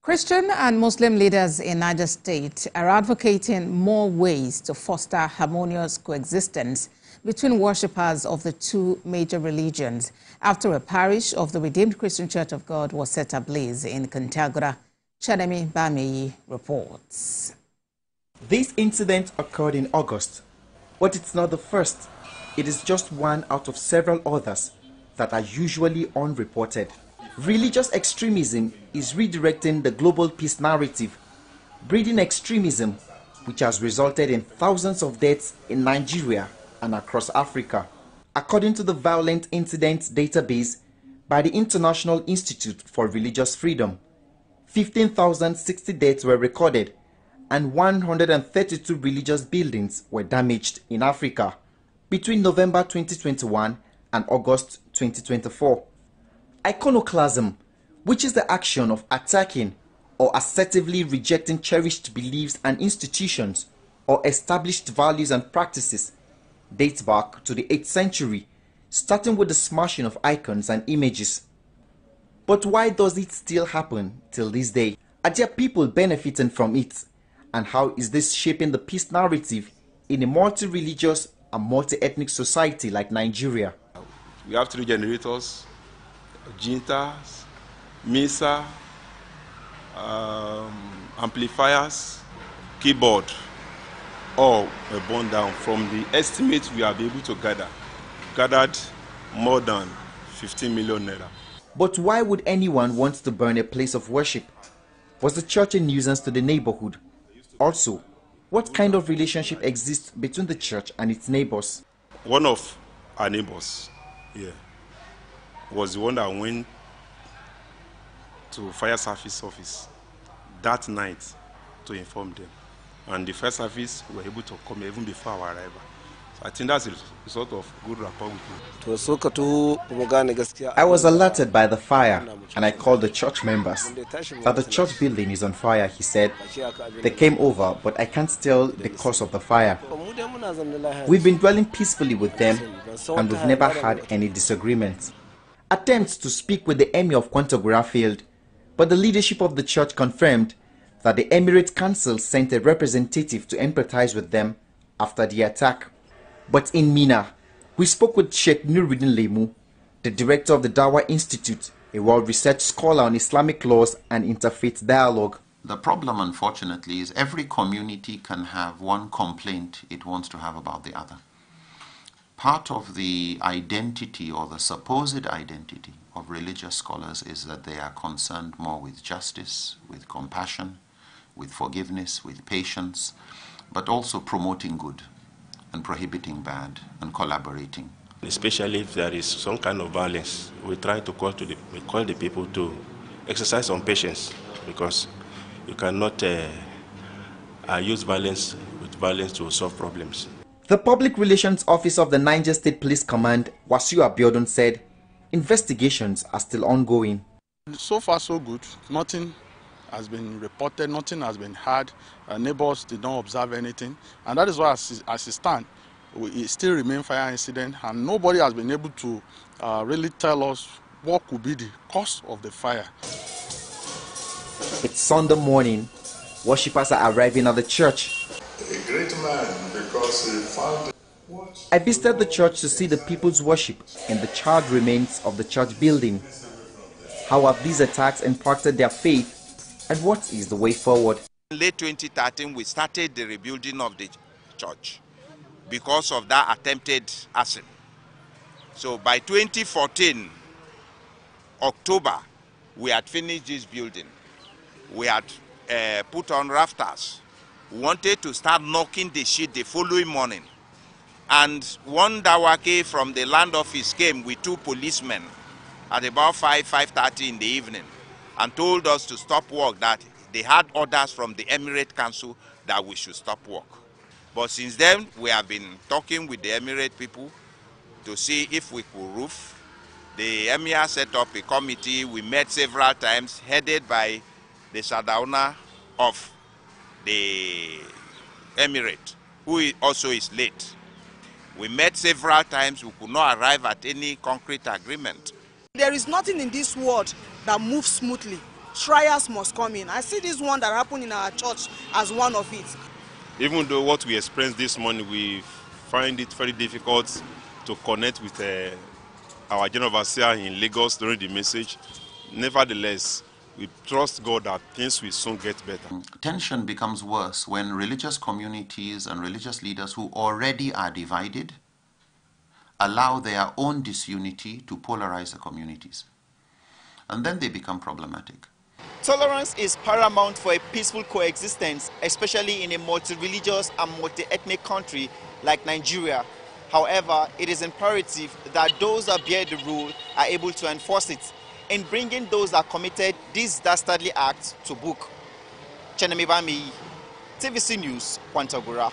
Christian and Muslim leaders in Niger State are advocating more ways to foster harmonious coexistence between worshippers of the two major religions after a parish of the Redeemed Christian Church of God was set ablaze in Kontagora. Chademi Bameyi reports. This incident occurred in August, but it's not the first. It is just one out of several others that are usually unreported. Religious extremism is redirecting the global peace narrative, breeding extremism which has resulted in thousands of deaths in Nigeria and across Africa. According to the Violent Incidents Database by the International Institute for Religious Freedom, 15,060 deaths were recorded and 132 religious buildings were damaged in Africa between November 2021 and August 2024. Iconoclasm, which is the action of attacking or assertively rejecting cherished beliefs and institutions or established values and practices, dates back to the 8th century, starting with the smashing of icons and images. But why does it still happen till this day? Are there people benefiting from it? And how is this shaping the peace narrative in a multi-religious and multi-ethnic society like Nigeria? We have 3 generators, jintas, misa, amplifiers, keyboard, all were burned down. From the estimates we have been able to gathered more than 15 million naira. But why would anyone want to burn a place of worship? Was the church a nuisance to the neighborhood? Also, what kind of relationship exists between the church and its neighbors? One of our neighbors was the one that went to fire service office that night to inform them, and the fire service were able to come even before our arrival. So I think that's a sort of good rapport with me. I was alerted by the fire and I called the church members that the church building is on fire, he said. They came over, but I can't tell the cause of the fire. We've been dwelling peacefully with them and we've never had any disagreements. Attempts to speak with the Emir of Kontagora failed, but the leadership of the church confirmed that the Emirate Council sent a representative to empathize with them after the attack. But in Mina, we spoke with Sheikh Nuruddin Lemu, the director of the Dawa Institute, a well-researched scholar on Islamic laws and interfaith dialogue. The problem, unfortunately, is every community can have one complaint it wants to have about the other. Part of the identity or the supposed identity of religious scholars is that they are concerned more with justice, with compassion, with forgiveness, with patience, but also promoting good and prohibiting bad and collaborating. Especially if there is some kind of violence, we try to call the people to exercise some patience, because you cannot use violence to solve problems. The Public Relations Officer of the Niger State Police Command, Wasiu Abiodun, said investigations are still ongoing. So far so good. Nothing has been reported, nothing has been heard. Neighbors did not observe anything, and that is why as it stands, it still remains fire incident, and nobody has been able to really tell us what could be the cause of the fire. It's Sunday morning. Worshippers are arriving at the church. A great man, because he found. I visited the church to see the people's worship in the charred remains of the church building. How have these attacks impacted their faith, and what is the way forward? In late 2013, we started the rebuilding of the church because of that attempted arson. So by 2014, October, we had finished this building. We had put on rafters. We wanted to start knocking the sheet the following morning. And one Dawake from the land office came with 2 policemen at about 5:30 in the evening and told us to stop work, that they had orders from the Emirate Council that we should stop work. But since then, we have been talking with the Emirate people to see if we could roof. The Emir set up a committee. We met several times, headed by the Sadauna of the Emirate, who also is late. We met several times. We could not arrive at any concrete agreement. There is nothing in this world that moves smoothly. trials must come in. I see this one that happened in our church as one of it. Even though what we experienced this morning, we find it very difficult to connect with our general overseer in Lagos during the message. Nevertheless, we trust God that things will soon get better. Tension becomes worse when religious communities and religious leaders who already are divided allow their own disunity to polarize the communities. And then they become problematic. Tolerance is paramount for a peaceful coexistence, especially in a multi-religious and multi-ethnic country like Nigeria. However, it is imperative that those that bear the rule are able to enforce it in bringing those that committed these dastardly acts to book. Chenemibami, TVC News, Kontagora.